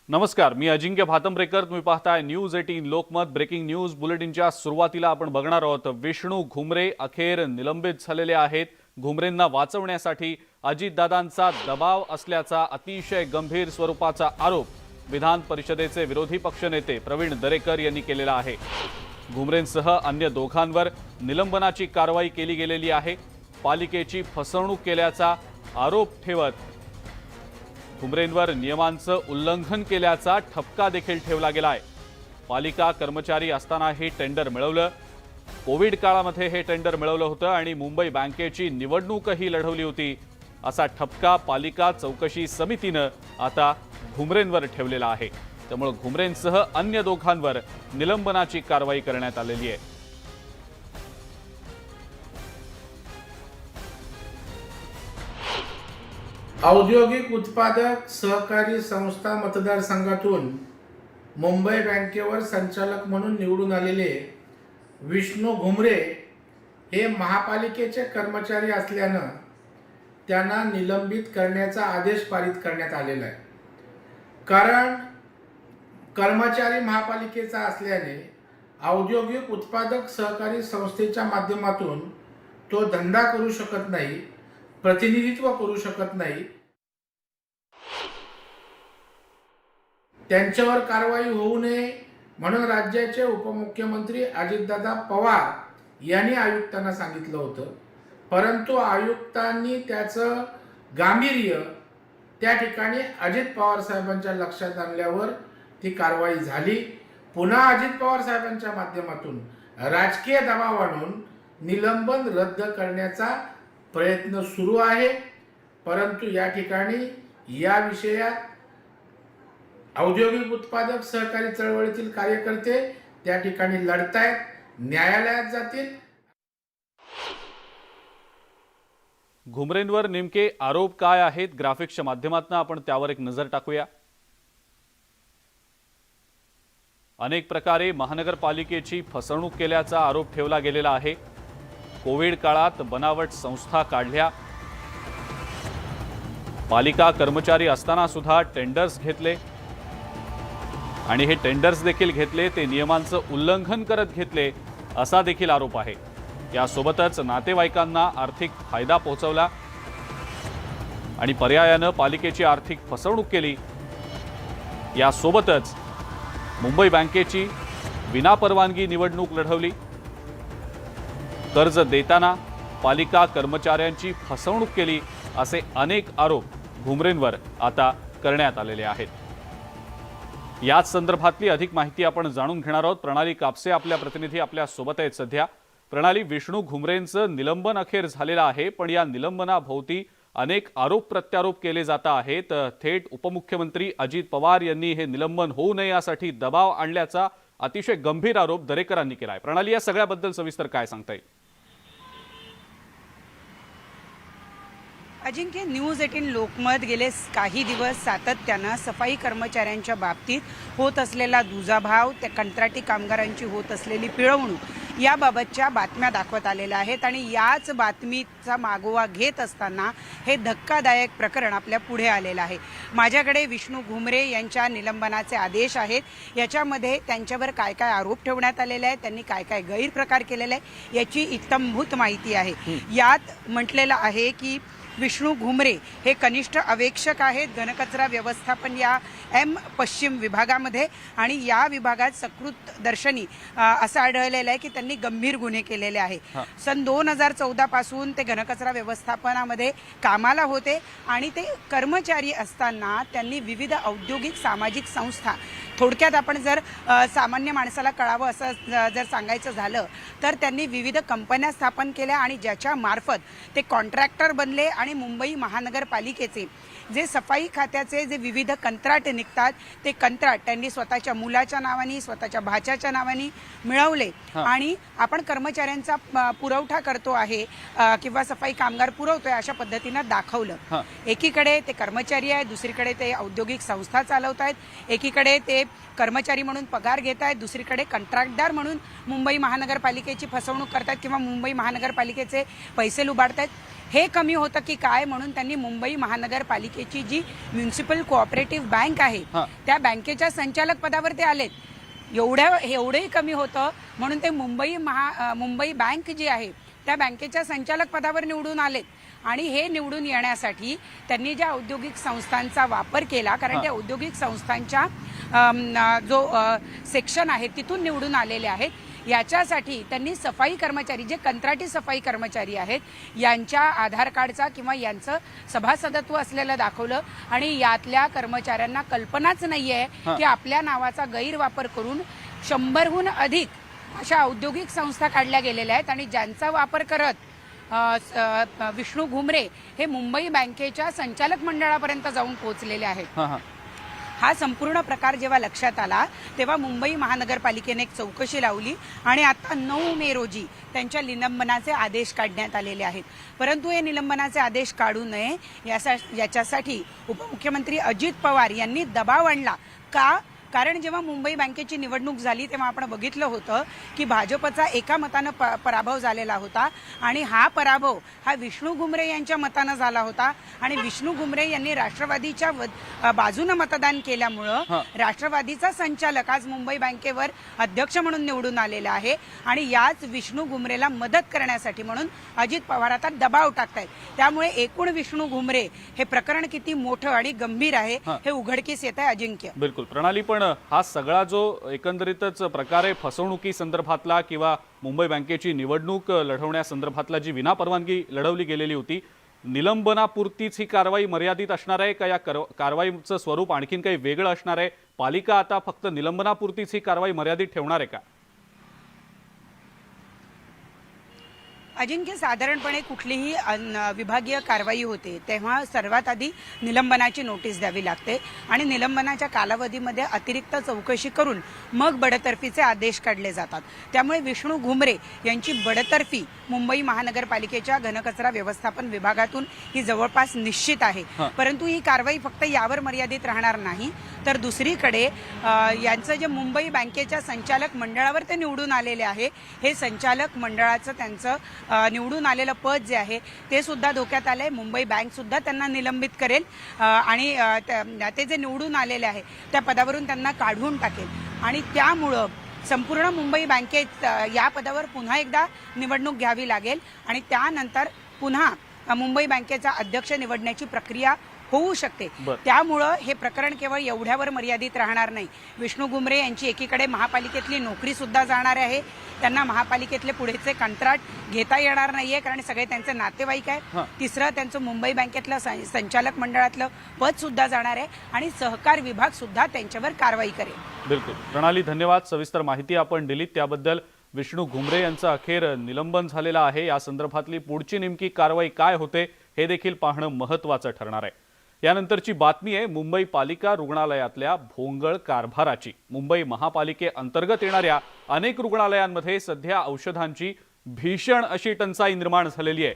नमस्कार, मी अजिंक्य भातंब्रेकर. तुम्ही पाहताय न्यूज 18 लोकमत. ब्रेकिंग न्यूज बुलेटिनच्या सुरुवातीला आपण बघणार आहोत विष्णू घुमरे अखेर निलंबित झालेले आहेत. घुमरेंना वाचवण्यासाठी अजितदादांचा दबाव असल्याचा अतिशय गंभीर स्वरूपाचा आरोप विधान परिषदेचे विरोधी पक्षनेते प्रवीण दरेकर यांनी केलेला आहे. घुमरेंसह अन्य दोघांवर निलंबनाची कारवाई केली गेलेली आहे. पालिकेची फसवणूक केल्याचा आरोप ठेवत घुमरेंवर नियमांचं उल्लंघन केल्याचा ठपका देखील ठेवला गेलाय. पालिका कर्मचारी असताना हे टेंडर मिळवलं, कोविड काळामध्ये हे टेंडर मिळवलं होतं आणि मुंबई बँकेची निवडणूकही लढवली होती असा ठपका पालिका चौकशी समितीनं आता घुमरेंवर ठेवलेला आहे. त्यामुळे घुमरेंसह अन्य दोघांवर निलंबनाची कारवाई करण्यात आलेली आहे. औद्योगिक उत्पादक सहकारी संस्था मतदारसंघातून मुंबई बँकेवर संचालक म्हणून निवडून आलेले विष्णू घुमरे हे महापालिकेचे कर्मचारी असल्यानं त्यांना निलंबित करण्याचा आदेश पारित करण्यात आलेला आहे. कारण कर्मचारी महापालिकेचा असल्याने औद्योगिक उत्पादक सहकारी संस्थेच्या माध्यमातून तो धंदा करू शकत नाही, प्रतिनिधित्व करू शकत नाही. त्यांच्यावर कारवाई होऊ नये म्हणून राज्याचे उपमुख्यमंत्री अजितदादा पवार यांनी आयुक्तांना सांगितलं होतं. परंतु आयुक्तांनी त्याचं गांभीर्य त्या ठिकाणी अजित पवार साहेबांच्या लक्षात आणल्यावर ती कारवाई झाली. पुन्हा अजित पवार साहेबांच्या माध्यमातून राजकीय दबाव आणून निलंबन रद्द करण्याचा प्रयत्न सुरू आहे. परंतु या ठिकाणी या विषयात औद्योगिक उत्पादक सहकारी चळवळीतील कार्यकर्ते त्या ठिकाणी लढतायत, न्यायालयात जातील. घुमरेंवर नेमके आरोप काय आहेत, ग्राफिक्सच्या माध्यमातून आपण त्यावर एक नजर टाकूया. अनेक प्रकारे महानगरपालिकेची फसवणूक केल्याचा आरोप ठेवला गेलेला आहे. कोविड काळात बनावट संस्था काढल्या, पालिका कर्मचारी असताना सुद्धा टेंडर्स घेतले आणि हे टेंडर्स देखील घेतले ते नियमांचं उल्लंघन करत घेतले असा देखील आरोप आहे. यासोबतच नातेवाईकांना आर्थिक फायदा पोहोचवला आणि पर्यायानं पालिकेची आर्थिक फसवणूक केली. यासोबतच मुंबई बँकेची विनापरवानगी निवडणूक लढवली. कर्ज देताना पालिका कर्मचाऱ्यांची फसवणूक केली असे अनेक आरोप घुमरेंवर आता करण्यात आलेले आहेत. याच संदर्भातली अधिक माहिती आपण जाणून घेणार आहोत. प्रणाली कापसे आपल्या प्रतिनिधी आपल्या सोबत आहेत सध्या. प्रणाली, विष्णू घुमरेंचं निलंबन अखेर झालेलं आहे, पण या निलंबनाभोवती अनेक आरोप प्रत्यारोप केले जात आहेत. थेट उपमुख्यमंत्री अजित पवार यांनी हे निलंबन होऊ नये यासाठी दबाव आणल्याचा अतिशय गंभीर आरोप दरेकरांनी केला आहे. प्रणाली, या सगळ्याबद्दल सविस्तर काय सांगता येईल? अजिंक्य, न्यूज 18 लोकमत गेले काही दिवस सातत्यानं सफाई कर्मचाऱ्यांच्या बाबतीत होत असलेला दुजाभाव, त्या कंत्राटी कामगारांची होत असलेली पिळवणूक याबाबतच्या बातम्या दाखवत आलेल्या आहेत आणि याच बातमीचा मागोवा घेत असताना हे धक्कादायक प्रकरण आपल्या पुढे आलेलं आहे. माझ्याकडे विष्णू घुमरे यांच्या निलंबनाचे आदेश आहेत. याच्यामध्ये त्यांच्यावर काय काय आरोप ठेवण्यात आलेले आहेत, त्यांनी काय काय गैरप्रकार केलेले आहे याची इत्थंभूत माहिती आहे. यात म्हटलेलं आहे की विष्णू घुमरे हे कनिष्ठ अवेक्षक आहेत घनकचरा व्यवस्थापन या पश्चिम विभागामध्ये आणि या विभागात सकृत दर्शनी असं आढळलेलं आहे की त्यांनी गंभीर गुन्हे केलेले आहे. सन 2014 पासून ते घनकचरा व्यवस्थापनामध्ये कामाला होते आणि ते कर्मचारी असताना त्यांनी विविध औद्योगिक सामाजिक संस्था, थोडक्यात आपण जर सामान्य माणसाला कळावं असं जर सांगायचं झालं तर त्यांनी विविध कंपन्या स्थापन केल्या आणि ज्याच्या मार्फत ते कॉन्ट्रॅक्टर बनले आणि मुंबई महानगरपालिकेचे जे सफाई खात्याचे जे विविध कंत्राट निघतात ते कंत्राट त्यांनी स्वतःच्या मुलाच्या नावाने, स्वतःच्या भाच्याच्या नावाने मिळवले आणि आपण कर्मचाऱ्यांचा पुरवठा करतो आहे किंवा सफाई कामगार पुरवतोय अशा पद्धतीनं दाखवलं. एकीकडे ते कर्मचारी आहेत, दुसरीकडे ते औद्योगिक संस्था चालवत आहेत, एकीकडे ते कर्मचारी म्हणून पगार घेत आहेत, दुसरीकडे कंत्राटदार म्हणून मुंबई महानगरपालिकेची फसवणूक करतात किंवा मुंबई महानगरपालिकेचे पैसे लुबाडतात. हे कमी होतं की काय म्हणून त्यांनी मुंबई महानगरपालिकेची जी म्युन्सिपल कोऑपरेटिव्ह बँक आहे त्या बँकेच्या संचालक पदावर ते आलेत. एवढंही कमी होतं म्हणून ते मुंबई बँक जी आहे त्या बँकेच्या संचालक पदावर निवडून आलेत. आणि हे निवडून येण्यासाठी त्यांनी ज्या औद्योगिक संस्थांचा वापर केला, कारण त्या औद्योगिक संस्थांच्या जो सेक्शन आहे तिथून निवडून आलेले आहेत. याच्यासाठी त्यांनी सफाई कर्मचारी, जे कंत्राटी सफाई कर्मचारी आहेत, यांच्या आधार कार्डचा किंवा यांचं सभासदत्व असलेलं दाखवलं. आणि यातल्या कर्मचाऱ्यांना कल्पनाच नाही आहे की आपल्या नावाचा गैरवापर करून 100हून अधिक अशा औद्योगिक संस्था काढल्या गेलेल्या आहेत. आणि ज्यांचा वापर करत विष्णू घुमरे हे मुंबई बँकेच्या संचालक मंडळापर्यंत जाऊन पोहोचलेले आहेत. हा संपूर्ण प्रकार जेव्हा लक्षात आला तेव्हा मुंबई महानगरपालिकेने एक चौकशी लावली आणि आता 9 मे रोजी त्यांच्या निलंबनाचे आदेश काढण्यात आलेले आहेत. परंतु हे निलंबनाचे आदेश काढू नये याच्यासाठी उपमुख्यमंत्री अजित पवार यांनी दबाव आणला. का? कारण जेव्हा मुंबई बँकेची निवडणूक झाली तेव्हा आपण बघितलं होतं की भाजपचा एका मतानं पराभव झालेला होता आणि हा पराभव हा विष्णू घुमरे यांच्या मतानं झाला होता. आणि विष्णू घुमरे यांनी राष्ट्रवादीच्या बाजूनं मतदान केल्यामुळं राष्ट्रवादीचा संचालक आज मुंबई बँकेवर अध्यक्ष म्हणून निवडून आलेला आहे. आणि याच विष्णू घुमरेला मदत करण्यासाठी म्हणून अजित पवार आता दबाव टाकतायत. त्यामुळे एकूण विष्णू घुमरे हे प्रकरण किती मोठं आणि गंभीर आहे हे उघडकीस येत आहे. अजिंक्य, बिलकुल प्रणाली, पण हा सगळा जो एकंदरीतच प्रकार आहे फसवणुकी संदर्भातला किंवा मुंबई बँकेची निवडणूक लढवण्यासंदर्भातला जी विनापरवानगी लढवली गेलेली होती, निलंबनापुरतीच ही कारवाई मर्यादित असणार आहे का? या कारवाईचं स्वरूप आणखीन काही वेगळं असणार आहे? पालिका आता फक्त निलंबनापुरतीच ही कारवाई मर्यादित ठेवणार आहे का? अजिंक्य, साधारणपणे कुठलीही विभागीय कारवाई होते तेव्हा सर्वात आधी निलंबनाची नोटीस द्यावी लागते आणि निलंबनाच्या कालावधीमध्ये अतिरिक्त चौकशी करून मग बडतर्फीचे आदेश काढले जातात. त्यामुळे विष्णू घुमरे यांची बडतर्फी मुंबई महानगरपालिकेच्या घनकचरा व्यवस्थापन विभागातून ही जवळपास निश्चित आहे. परंतु ही कारवाई फक्त यावर मर्यादित राहणार नाही, तर दुसरीकडे यांचं जे मुंबई बँकेच्या संचालक मंडळावर ते निवडून आलेले आहे, हे संचालक मंडळाचं त्यांचं निवडून आलेलं पद जे आहे ते सुद्धा धोक्यात आलंय. मुंबई बँक सुद्धा त्यांना निलंबित करेल आणि ते जे निवडून आलेले आहे त्या पदावरून त्यांना काढून टाकेल. आणि त्यामुळं संपूर्ण मुंबई बँकेत या पदावर पुन्हा एकदा निवडणूक घ्यावी लागेल आणि त्यानंतर पुन्हा मुंबई बँकेचा अध्यक्ष निवडण्याची प्रक्रिया होऊ शकते. त्यामुळं हे प्रकरण केवळ एवढ्यावर मर्यादित राहणार नाही. विष्णू घुमरे यांची एकीकडे महापालिकेतली नोकरी सुद्धा जाणार आहे. त्यांना महापालिकेतले पुढेचे कंत्राट घेता येणार नाहीये कारण सगळे त्यांचे नातेवाईक आहेत. तिसरं, त्यांचं मुंबई बँकेतलं संचालक मंडळातलं पद सुद्धा जाणार आहे आणि सहकार विभाग सुद्धा त्यांच्यावर कारवाई करेल. बिलकुल प्रणाली, धन्यवाद. सविस्तर माहिती आपण दिलीत त्याबद्दल. विष्णू घुमरे यांचं अखेर निलंबन झालेलं आहे. या संदर्भातली पुढची नेमकी कारवाई काय होते हे देखील पाहणं महत्त्वाचं ठरणार आहे. यानंतरची बातमी आहे मुंबई पालिका रुग्णालयातल्या भोंगळ कारभाराची. मुंबई महापालिकेअंतर्गत येणाऱ्या अनेक रुग्णालयांमध्ये सध्या औषधांची भीषण अशी टंचाई निर्माण झालेली आहे.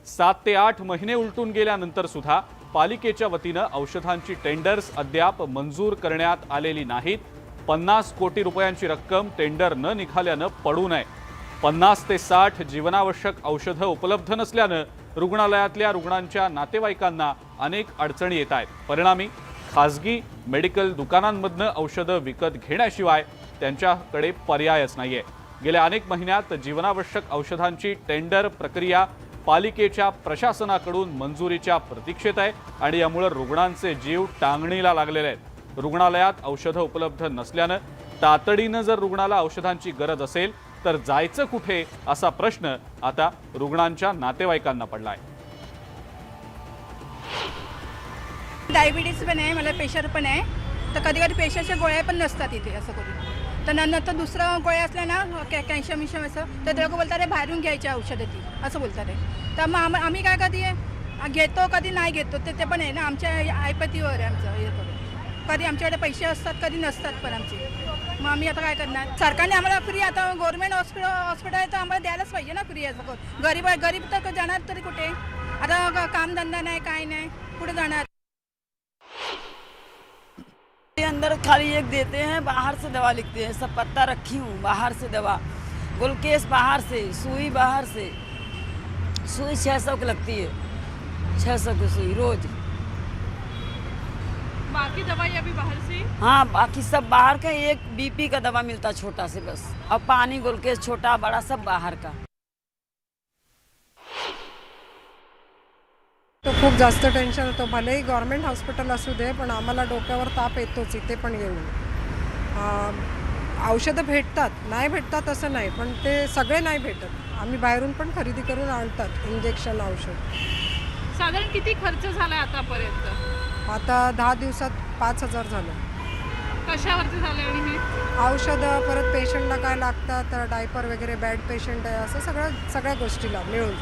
7 ते 8 महिने उलटून गेल्यानंतर सुद्धा पालिकेच्या वतीनं औषधांची टेंडर्स अद्याप मंजूर करण्यात आलेली नाहीत. 50 कोटी रुपयांची रक्कम टेंडर न निघाल्यानं पडू नये. 50 ते 60 जीवनावश्यक औषधं उपलब्ध नसल्यानं रुग्णालयातल्या रुग्णांच्या नातेवाईकांना अनेक अडचणी येत आहेत. परिणामी खासगी मेडिकल दुकानांमधनं औषधं विकत घेण्याशिवाय त्यांच्याकडे पर्यायच नाहीये. गेल्या अनेक महिन्यात जीवनावश्यक औषधांची टेंडर प्रक्रिया पालिकेच्या प्रशासनाकडून मंजुरीच्या प्रतीक्षेत आहे आणि यामुळे रुग्णांचे जीव टांगणीला लागलेले आहेत. रुग्णालयात औषधं उपलब्ध नसल्यानं तातडीनं जर रुग्णाला औषधांची गरज असेल तर जायचं कुठे असा प्रश्न आता रुग्णांच्या नातेवाईकांना पडलाय. डायबिटीज पण आहे, मला प्रेशर पण आहे, तर कधी कधी प्रेशरच्या गोळ्या पण नसतात इथे असं करून. तर नंतर दुसरं गोळ्या असल्या ना कॅल्शियम विषम असं तर ते लोक बोलतात बाहेरून घ्यायची औषधं ती असं बोलतात आहे. तर मग आम्ही काय कधी घेतो कधी नाही घेतो ते पण आहे ना, आमच्या आयपतीवर आहे आमचं हे करून. कधी आमच्याकडे पैसे असतात कधी नसतात पण आमचे. मग आम्ही आता काय करणार? सरकारने आम्हाला फ्री, आता गव्हर्नमेंट हॉस्पिटल आहे तर आम्हाला द्यायलाच पाहिजे ना फ्री. असं करून गरीब तर जाणार तरी कुठे? आता कामधंदा नाही काय नाही, कुठे जाणार? अंदर खाली एक देते हैं, बाहर से दवा लिखते हैं. सब पत्ता रखी हूँ, बाहर से दवा, ग्लूकोज बाहर से, सुई बाहर से, सुई 600 की लगती है, 600 की सुई रोज। बाकी दवाई अभी बाहर से? हाँ, बाकी सब बाहर का, एक बीपी का दवा मिलता छोटा से बस, और पानी ग्लूकोज छोटा बड़ा सब बाहर का। तो खूप जास्त टेन्शन होतं. भलेही गव्हर्मेंट हॉस्पिटल असू दे, पण आम्हाला डोक्यावर ताप येतोच इथे पण येऊन. औषधं भेटतात, नाही भेटतात असं नाही, पण ते सगळे नाही भेटत. आम्ही बाहेरून पण खरेदी करून आणतात इंजेक्शन औषध. साधारण किती खर्च झालाय आतापर्यंत? आता 10 दिवसात 5,000 झालं. कशावरती झाले आणि हे? औषधं, परत पेशंटला काय लागतात, डायपर वगैरे, बॅड पेशंट आहे, असं सगळ्या गोष्टीला मिळून.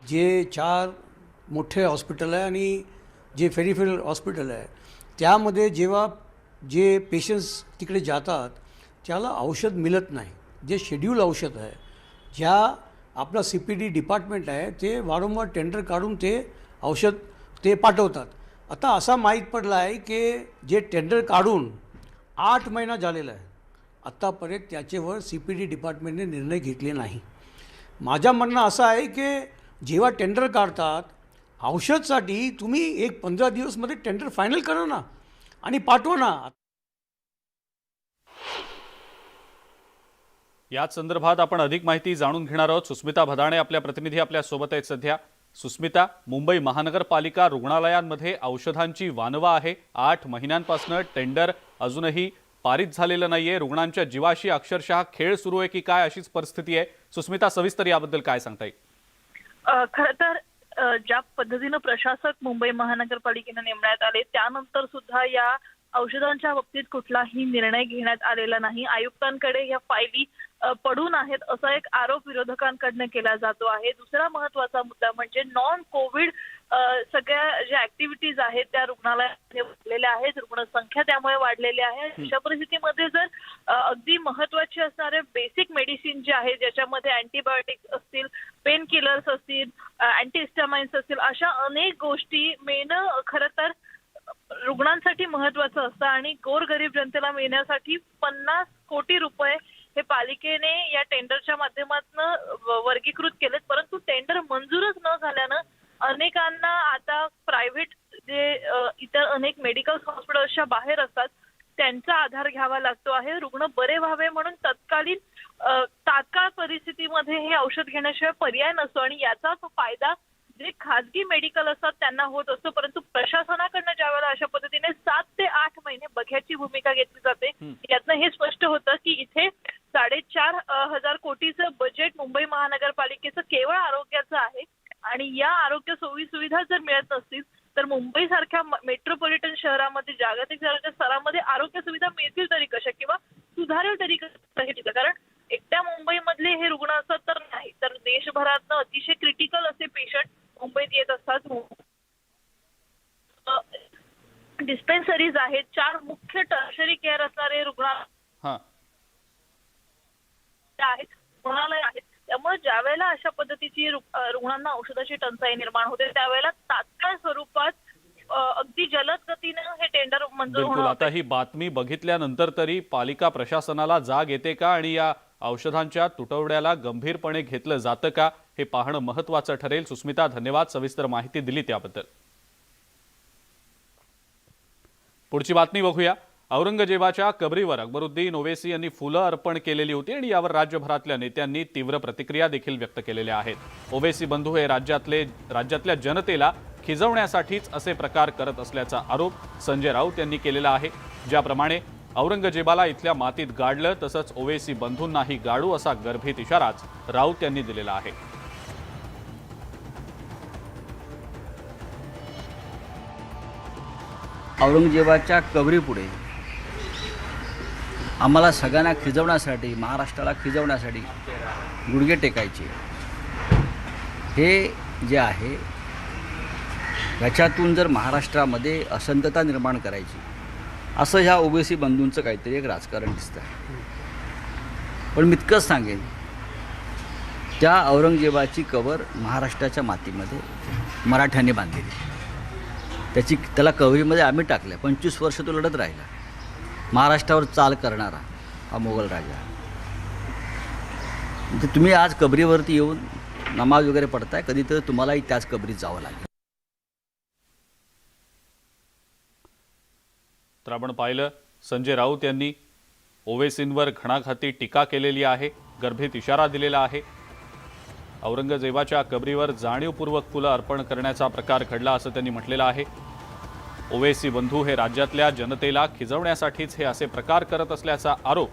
जे 4 मोठे हॉस्पिटल आहे आणि जे फेरिफेरल हॉस्पिटल आहे, त्यामध्ये जेव्हा जे पेशंट्स तिकडे जातात त्याला औषध मिळत नाही. जे शेड्यूल औषध आहे, ज्या आपला CPD डिपार्टमेंट आहे, ते वारंवार टेंडर काढून ते औषध ते पाठवतात. आता असा माहीत पडला आहे की जे टेंडर काढून 8 महिना झालेला आहे, आत्तापर्यंत त्याच्यावर CPD डिपार्टमेंटने निर्णय घेतले नाही. माझं म्हणणं असं आहे की जेव्हा टेंडर काढतात औषधसाठी, तुम्ही एक 15 दिवसमध्ये टेंडर फायनल करा ना आणि पाठवा ना. याच संदर्भात आपण अधिक माहिती जाणून घेणार आहोत. सुस्मिता भदाणे आपल्या प्रतिनिधी आपल्या सोबत आहेत सध्या. सुस्मिता, मुंबई महानगरपालिका रुग्णालयांमध्ये औषधांची वानवा आहे. 8 महिन्यांपासून टेंडर अजूनही पारित झालेलं नाहीये. रुग्णांच्या जीवाशी अक्षरशः खेळ सुरू आहे की काय, अशीच परिस्थिती आहे. सुस्मिता, सविस्तर याबद्दल काय सांगता येईल? खरं तर ज्या पद्धतीनं प्रशासक मुंबई महानगरपालिकेने नेमण्यात आले, त्यानंतर सुद्धा या औषधांच्या बाबतीत कुठलाही निर्णय घेण्यात आलेला नाही. आयुक्तांकडे या फायली पडून आहेत असा एक आरोप विरोधकांकडनं केला जातो आहे. दुसरा महत्त्वाचा मुद्दा म्हणजे नॉन कोविड सगळ्या ज्या ऍक्टिव्हिटीज आहेत त्या रुग्णालयामध्ये वाढलेल्या आहेत, रुग्णसंख्या त्यामुळे वाढलेली आहे. अशा परिस्थितीमध्ये जर अगदी महत्त्वाचे असणारे बेसिक मेडिसिन जे आहेत, ज्याच्यामध्ये अँटीबायोटिक्स असतील, पेन किलर्स असतील, अँटीहिस्टामाइन्स असतील, अशा अनेक गोष्टी मिळणं खरं तर रुग्णांसाठी महत्त्वाचं असतं आणि गोरगरीब जनतेला मिळण्यासाठी 50 कोटी रुपये हे पालिकेने या टेंडरच्या माध्यमातून वर्गीकृत केलेत. परंतु टेंडर मंजूरच न झाल्यानं अनेकांना आता प्रायव्हेट जे इतर अनेक मेडिकल हॉस्पिटल्सच्या बाहेर असतात त्यांचा आधार घ्यावा लागतो आहे. रुग्ण बरे व्हावे म्हणून तात्काळ परिस्थितीमध्ये हे औषध घेण्याशिवाय पर्याय नसतो आणि याचाच फायदा जे खाजगी मेडिकल असतात त्यांना होत असतो. परंतु प्रशासनाकडनं ज्यावेळेला अशा पद्धतीने 7 ते 8 महिने बघ्याची भूमिका घेतली जाते, यातनं हे स्पष्ट होतं की इथे 4,500 कोटीचं बजेट मुंबई महानगरपालिकेचं केवळ आरोग्याचं आहे आणि या आरोग्य सोयी सुविधा जर मिळत नसतील तर मुंबई सारख्या मेट्रोपॉलिटन शहरामध्ये जागतिक स्तरामध्ये आरोग्य सुविधा मिळतील तरी कशा किंवा सुधारेल तरी कशा? कारण एकट्या मुंबईमधले हे रुग्ण असतात तर नाही, तर देशभरातनं अतिशय क्रिटिकल असे पेशंट मुंबईत येत असतात. डिस्पेन्सरीज आहेत, 4 मुख्य टर्शरी केअर असणारे रुग्णालय आहेत. त्यामुळे ज्या वेळेला अशा पद्धतीची रुग्णांना औषधाची टंचाई निर्माण होते त्यावेळेला तात्काळ स्वरूपात अगदी जलद गतीनं हे टेंडर मंजूर बिलकुल. आता ही बातमी बघितल्यानंतर तरी पालिका प्रशासनाला जाग येते का आणि या औषधांच्या तुटवड्याला गंभीरपणे घेतलं जातं का, हे पाहणं महत्त्वाचं ठरेल. सुस्मिता, धन्यवाद, सविस्तर माहिती दिली त्याबद्दल. पुढची बातमी बघूया. औरंगजेबाच्या कबरीवर अकबरुद्दीन ओवैसी यांनी फुलं अर्पण केलेली होती आणि यावर राज्यभरातल्या नेत्यांनी तीव्र प्रतिक्रिया देखील व्यक्त केलेल्या आहेत. ओवैसी बंधू हे राज्यातल्या जनतेला खिजवण्यासाठीच असे प्रकार करत असल्याचा आरोप संजय राऊत यांनी केलेला आहे. ज्याप्रमाणे औरंगजेबाला इथल्या मातीत गाडलं तसंच ओवैसी बंधूंनाही गाडू असा गर्भित इशाराच राऊत यांनी दिलेला आहे. औरंगजेबाच्या कबरीपुढे आम्हाला सगळ्यांना खिजवण्यासाठी, महाराष्ट्राला खिजवण्यासाठी गुडघे टेकायचे, हे जे आहे ह्याच्यातून जर महाराष्ट्रामध्ये अशांतता निर्माण करायची असं ह्या ओबीसी बंधूंचं काहीतरी एक राजकारण दिसतं. पण मी इतकंच सांगेन, त्या औरंगजेबाची कबर महाराष्ट्राच्या मातीमध्ये मराठ्यांनी बांधलेली, त्याला कबरीमध्ये आम्ही टाकल्या. 25 वर्ष तो लढत राहिला. महाराष्ट्रावर चाल करणारा हा मोगल राजा, म्हणजे तुम्ही आज कबरीवरती येऊन नमाज वगैरे पडताय, कधी तर तुम्हालाही त्याच कबरीत जावं लागेल. तर आपण पाहिलं संजय राऊत यांनी ओवेसींवर घणाघाती टीका केलेली आहे, गर्भित इशारा दिलेला आहे. औरंगजेबाच्या कबरीवर जाणीवपूर्वक फुलं अर्पण करण्याचा प्रकार घडला असं त्यांनी म्हटलेलं आहे. ओवेसी बंधू हे राज्यातल्या जनतेला खिजवण्यासाठीच हे असे प्रकार करत असल्याचा आरोप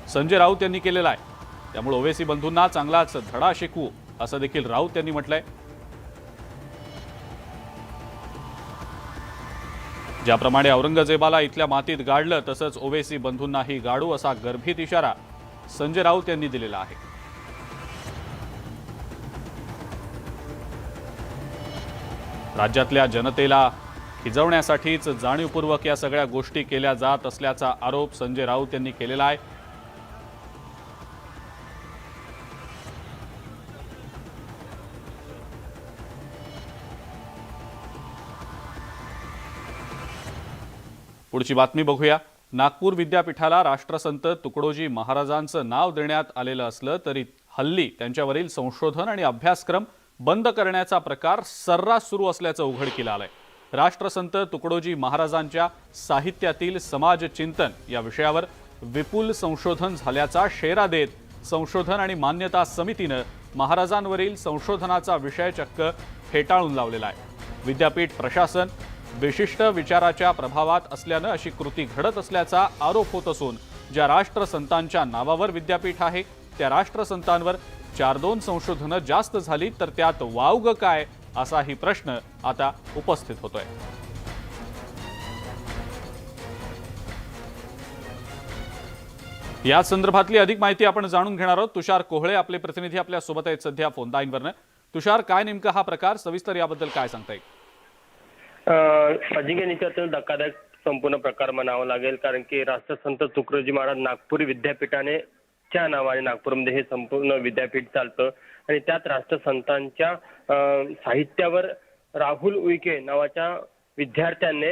संजय राऊत यांनी केलेला आहे. त्यामुळे ओवेसी बंधूंना चांगलाच धडा शिकवू असं देखील राऊत यांनी म्हटलंय. ज्याप्रमाणे औरंगजेबाला इथल्या मातीत गाडलं तसंच ओवेसी बंधूंनाही गाडू असा गर्भित इशारा संजय राऊत यांनी दिलेला आहे. राज्यातल्या जनतेला खिजवण्यासाठीच जाणीवपूर्वक या सगळ्या गोष्टी केल्या जात असल्याचा आरोप संजय राऊत यांनी केलेला आहे. पुढची बातमी बघूया. नागपूर विद्यापीठाला राष्ट्रसंत तुकडोजी महाराजांचं नाव देण्यात आलेलं असलं तरी हल्ली त्यांच्यावरील संशोधन आणि अभ्यासक्रम बंद करण्याचा प्रकार सर्रास सुरू असल्याचं उघडकीला आलंय. राष्ट्रसंत तुकडोजी महाराजांच्या साहित्यातील समाजचिंतन या विषयावर विपुल संशोधन झाल्याचा शेरा देत संशोधन आणि मान्यता समितीनं महाराजांवरील संशोधनाचा विषय चक्क फेटाळून लावलेला आहे. विद्यापीठ प्रशासन विशिष्ट विचाराच्या प्रभावात असल्यानं अशी कृती घडत असल्याचा आरोप होत असून ज्या राष्ट्रसंतांच्या नावावर विद्यापीठ आहे त्या राष्ट्रसंतांवर 4-2 संशोधनं जास्त झाली तर त्यात वावग काय असाही प्रश्न आता उपस्थित होतोय. या संदर्भातली अधिक माहिती आपण जाणून घेणार आहोत. तुषार कोहळे आपले प्रतिनिधी आपल्या सोबत आहेत सध्या फोन लाईनवरनं. तुषार, काय नेमका हा प्रकार, सविस्तर याबद्दल काय सांगता येईल? अजिंक्य नित्यातून धक्कादायक संपूर्ण प्रकार म्हणावा लागेल, कारण की राष्ट्रसंत तुकडोजी महाराज नागपूर विद्यापीठाने च्या नावाने नागपूरमध्ये हे संपूर्ण विद्यापीठ चालतं आणि त्यात राष्ट्रसंतांच्या साहित्यावर राहुल उईके नावाच्या विद्यार्थ्याने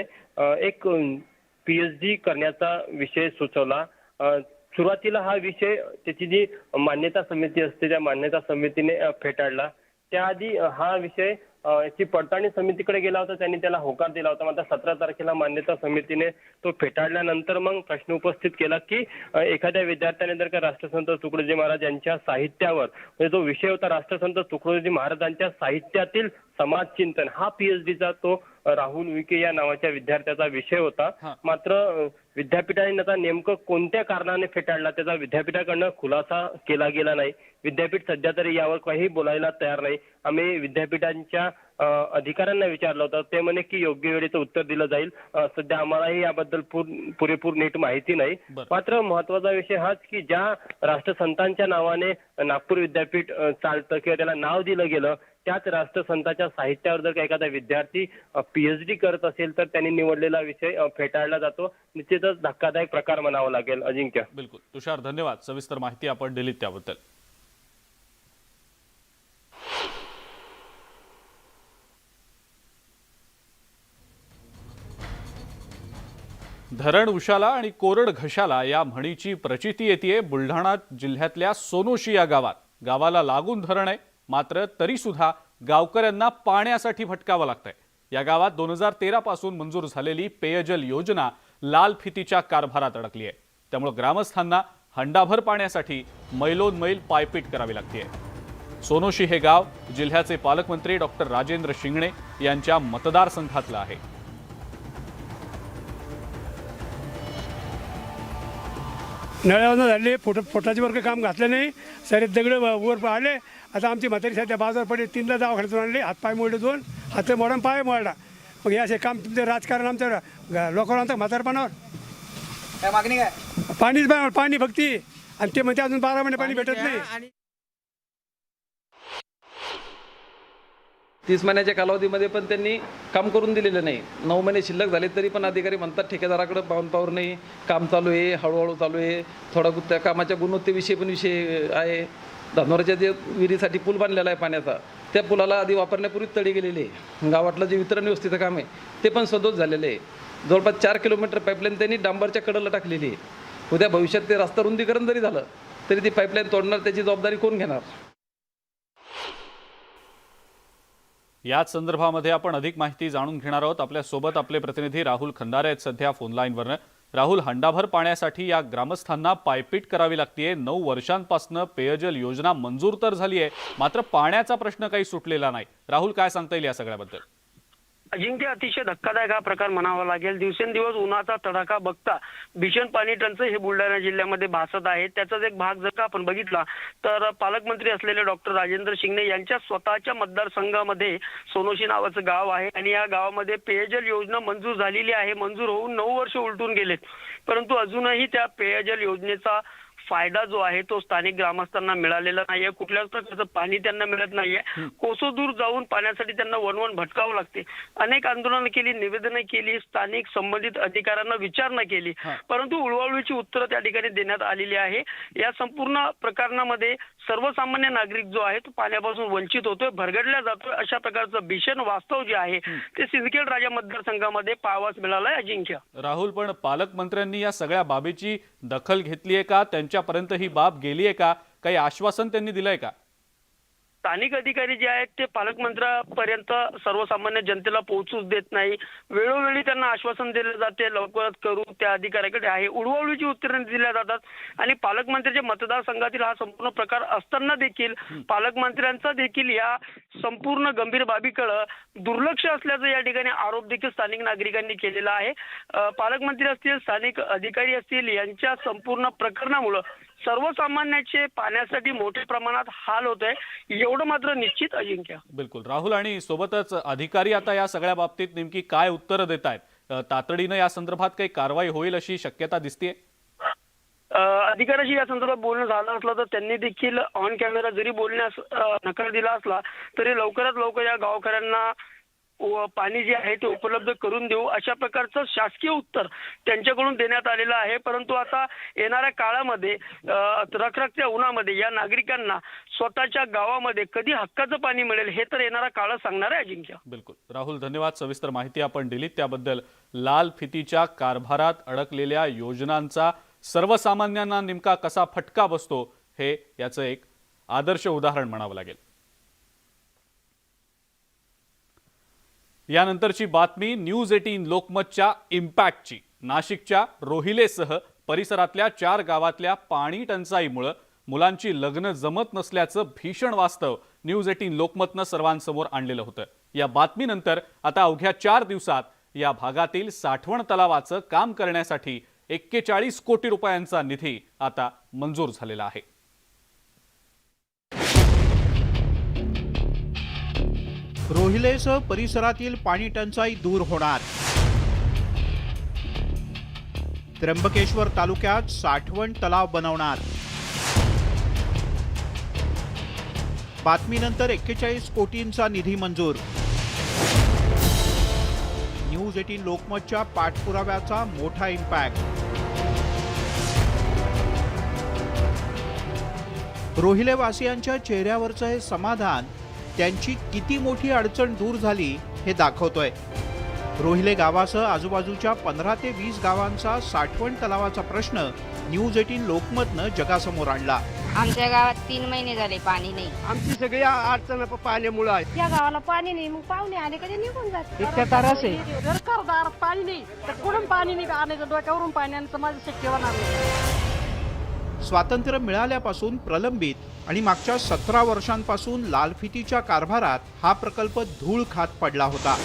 एक PhD करण्याचा विषय सुचवला. सुरुवातीला हा विषय त्याची जी मान्यता समिती असते त्या मान्यता समितीने फेटाळला. त्याआधी हा विषय याची पडताळणी समितीकडे गेला होता, त्यांनी त्याला होकार दिला होता. मात्र 17 तारखेला मान्यता समितीने तो फेटाळल्यानंतर मग प्रश्न उपस्थित केला की एखाद्या विद्यार्थ्याने जर का राष्ट्रसंत तुकडोजी महाराज यांच्या साहित्यावर, म्हणजे जो विषय होता राष्ट्रसंत तुकडोजी महाराजांच्या साहित्यातील समाजचिंतन, हा PhDचा तो राहुल उईके या नावाच्या विद्यार्थ्याचा विषय होता. मात्र विद्यापीठाने आता नेमकं कोणत्या कारणाने फेटाळला त्याचा विद्यापीठाकडनं खुलासा केला गेला नाही. विद्यापीठ सध्या तरी यावर काही बोलायला तयार नाही. आम्ही विद्यापीठांच्या अधिकाऱ्यांना विचारलं होतं, ते म्हणे की योग्य वेळेचं उत्तर दिलं जाईल. सध्या आम्हालाही याबद्दल पुरेपूर नीट माहिती नाही. मात्र महत्वाचा विषय हाच की ज्या राष्ट्रसंतांच्या नावाने नागपूर विद्यापीठ चालतं किंवा त्याला नाव दिलं गेलं त्याच राष्ट्रसंतांच्या साहित्यावर जर का एखादा विद्यार्थी PhD करत असेल तर त्यांनी निवडलेला विषय फेटाळला जातो. निश्चितच धक्कादायक प्रकार म्हणावा लागेल. अजिंक्य. बिलकुल तुषार, धन्यवाद. सविस्तर माहिती आपण दिलीत त्याबद्दल. धरण उशाला आणि कोरड घशाला या म्हणीची प्रचिती येते बुलढाणा जिल्ह्यातल्या सोनोशी या गावात. गावाला लागून धरण आहे, मात्र तरी सुद्धा गावकऱ्यांना पाण्यासाठी भटकावं लागतंय. या गावात 2013 पासून मंजूर झालेली पेयजल योजना लाल फितीच्या कारभारात अडकली आहे. त्यामुळे ग्रामस्थांना हंडाभर पाण्यासाठी मैलोन मैल पायपीट करावी लागते. सोनोशी हे गाव जिल्ह्याचे पालकमंत्री डॉक्टर राजेंद्र शिंगणे यांच्या मतदारसंघातलं आहे. नळ्यावरनं झाले, पोटाचे वर काम घातलं नाही, सारे दगड वर आले. आता आमची म्हातारी सध्या बाजार पडले, 3दा दवाखान्यातून आणले, हातपाय मोडले, 2 हात मोडून पाय मोडला. मग हे असे काम तुमचं राजकारण आमच्या लोकांना आणतं म्हातारपणावर. काय मागणी काय? पाणीच पाणी भक्ती, आणि ते म्हणजे अजून 12 महिने पाणी भेटत नाही. 30 महिन्याच्या कालावधीमध्ये पण त्यांनी काम करून दिलेलं नाही. 9 महिने शिल्लक झाले तरी पण अधिकारी म्हणतात ठेकेदाराकडे पाहून पावर नाही, काम चालू आहे, हळूहळू चालू आहे. थोडा त्या कामाच्या गुणवत्तेविषयी पण विषय आहे. धानोरच्या जे विहिरीसाठी पूल बांधलेला आहे पाण्याचा, त्या पुलाला आधी वापरण्यापूर्वी तडे गेलेले आहे. गावातलं जे वितरण व्यवस्थेचं काम आहे ते पण सदोष झालेलं आहे. जवळपास 4 किलोमीटर पाईपलाईन त्यांनी डांबरच्या कडेला टाकलेली आहे. उद्या भविष्यात ते रस्ता रुंदीकरण जरी झालं तरी ती पाईपलाईन तोडणार, त्याची जबाबदारी कोण घेणार? याच संदर्भामध्ये आपण अधिक माहिती जाणून घेणार आहोत. आपल्या सोबत आपले प्रतिनिधी राहुल खंदारे आहेत सध्या फोन लाईनवरनं. राहुल, हंडाभर पाण्यासाठी या ग्रामस्थांना पायपीट करावी लागतेय. 9 वर्षांपासून पेयजल योजना मंजूर तर झाली आहे, मात्र पाण्याचा प्रश्न काही सुटलेला नाही. राहुल, काय सांगता येईल या सगळ्याबद्दल? अजिंक्य, अतिशय धक्कादायक हा प्रकार म्हणावा लागेल. दिवसेंदिवस उन्हाचा तडाखा बघता भीषण पाणी टंचाई हे बुलढाणा जिल्ह्यामध्ये भासत आहे. त्याचाच एक भाग जर का आपण बघितला तर पालकमंत्री असलेले डॉक्टर राजेंद्र शिंगणे यांच्या स्वतःच्या मतदारसंघामध्ये सोनोशी नावाचं गाव आहे आणि या गावामध्ये पेयजल योजना मंजूर झालेली आहे. मंजूर होऊन 9 वर्ष उलटून गेलेत, परंतु अजूनही त्या पेयजल योजनेचा फायदा जो आहे तो स्थानिक ग्रामस्थांना मिळालेला नाहीये. कुठल्याच प्रकारचं पाणी त्यांना मिळत नाहीये. कोसो दूर जाऊन पाण्यासाठी त्यांना वणवण भटकावं लागते. अनेक आंदोलनं केली, निवेदनं केली, स्थानिक संबंधित अधिकाऱ्यांना विचारणा केली, परंतु उळवाउळवीची उत्तरं त्या ठिकाणी देण्यात आलेली आहे. या संपूर्ण प्रकरणामध्ये सर्वसामान्य नागरिक जो आहे तो पाण्यापासून वंचित होतोय, भरगडल्या जातोय. अशा प्रकारचं भीषण वास्तव जे आहे ते सिंदखेड राजा मतदारसंघामध्ये पाहावयास मिळालंय. अजिंक्य, राहुल, पण पालकमंत्र्यांनी या सगळ्या बाबीची दखल घेतलीये का? त्यांच्यापर्यंत ही बाब गेलीये का? काही आश्वासन त्यांनी दिलंय का? स्थानिक अधिकारी जे आहेत ते पालकमंत्र्यापर्यंत सर्वसामान्य जनतेला पोहोचूच देत नाही. वेळोवेळी त्यांना आश्वासन दिले जाते, लवकरच करू, त्या अधिकाऱ्याकडे आहे. उडवाउडवीची उत्तरे दिल्या जातात आणि पालकमंत्र्याच्या मतदारसंघातील हा संपूर्ण प्रकार असताना देखील पालकमंत्र्यांचा देखील या संपूर्ण गंभीर बाबीकडे दुर्लक्ष असल्याचा या ठिकाणी आरोप देखील स्थानिक नागरिकांनी केलेला आहे. पालकमंत्री असतील, स्थानिक अधिकारी असतील, यांच्या संपूर्ण प्रकरणामुळे सर्वसामान्याचे पाण्यासाठी मोठ्या प्रमाणात हाल होत आहे, एवढं मात्र निश्चित. अजिंक्य, बिलकुल राहुल, आणि सोबतच अधिकारी आता या सगळ्या बाबतीत नेमकी काय उत्तरं देत आहेत? तातडीनं या संदर्भात काही कारवाई होईल अशी शक्यता दिसतेय? अधिकाऱ्याशी या संदर्भात बोलणं झालं असलं तर त्यांनी देखील ऑन कॅमेरा जरी बोलण्यास नकार दिला असला तरी लवकरात लवकर या गावकऱ्यांना पाणी जे आहे ते उपलब्ध करून देऊ अशा प्रकारचं शासकीय उत्तर त्यांच्याकडून देण्यात आलेलं आहे. परंतु आता येणाऱ्या काळामध्ये रखरखत्या उन्हामध्ये या नागरिकांना स्वतःच्या गावामध्ये कधी हक्काचं पाणी मिळेल हे तर येणारा काळ सांगणार आहे. अजिंक्य, बिलकुल राहुल, धन्यवाद. सविस्तर माहिती आपण दिलीत त्याबद्दल. लाल फितीच्या कारभारात अडकलेल्या योजनांचा सर्वसामान्यांना नेमका कसा फटका बसतो हे याचं एक आदर्श उदाहरण म्हणावं लागेल. यानंतरची बातमी न्यूज 18 लोकमतच्या इम्पॅक्टची. नाशिकच्या रोहिलेसह परिसरातल्या 4 गावातल्या पाणी टंचाईमुळे मुलांची लग्न जमत नसल्याचं भीषण वास्तव न्यूज 18 लोकमतनं सर्वांसमोर आणलेलं होतं. या बातमीनंतर आता अवघ्या 4 दिवसात या भागातील साठवण तलावाचं काम करण्यासाठी 41 कोटी रुपयांचा निधी आता मंजूर झालेला आहे. रोहिलेसह परिसरातील पाणी टंचाई दूर होणार. त्र्यंबकेश्वर तालुक्यात साठवण तलाव बनवणार. बातमीनंतर 41 कोटींचा निधी मंजूर. न्यूज 18 लोकमतच्या पाठपुराव्याचा मोठा इम्पॅक्ट. रोहिलेवासियांच्या चेहऱ्यावरचं हे समाधान त्यांची किती मोठी अडचण दूर झाली हे दाखवतोय. रोहिले गावासह आजूबाजूच्या 15 ते 20 गावांचा साठवण तलावाचा प्रश्न न्यूज 18 लोकमतनं जगासमोर आणला. आमच्या गावात 3 महिने झाले पाणी नाही. आमची सगळी अडचण पाण्यामुळे आहे. या गावाला पाणी नाही, मग पाहुणे आले कधी निघून जाते. इतक्या त्रास आहे. जर करदारात पाणी नाही तर कुठून पाणी नाही आणायचं, डोक्यावरून पाणी आणायचं माझं शक्य होणार नाही. स्वातंत्र्य मिळाल्यापासून प्रलंबित आणि मागच्या 17 वर्षांपासून लालफितीच्या कारभारात हा प्रकल्प धूळ खात पडला होता.